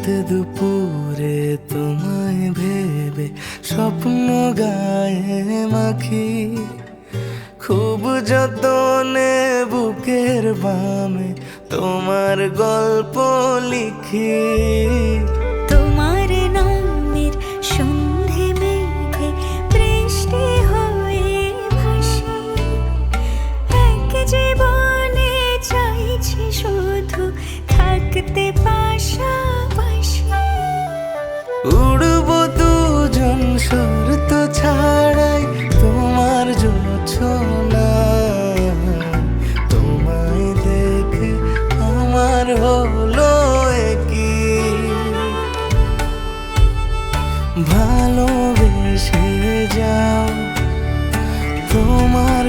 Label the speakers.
Speaker 1: রাত দুপুরে তোমায় ভেবে স্বপ্ন গায়ে মাখি, খুব যতনে বুকের বামে তোমার গল্প লিখি।
Speaker 2: তোমার নামের সন্ধে মেঘে বৃষ্টি হয়ে ভাসি, এক জীবনে চাইছি শুধু থাকতে পাশাপাশি।
Speaker 1: উড়বো দুজন শর্ত ছাড়াই তোমার জোছনা, তোমায় দেখে আমার হলো কি ভালোবেসে যাও তোমার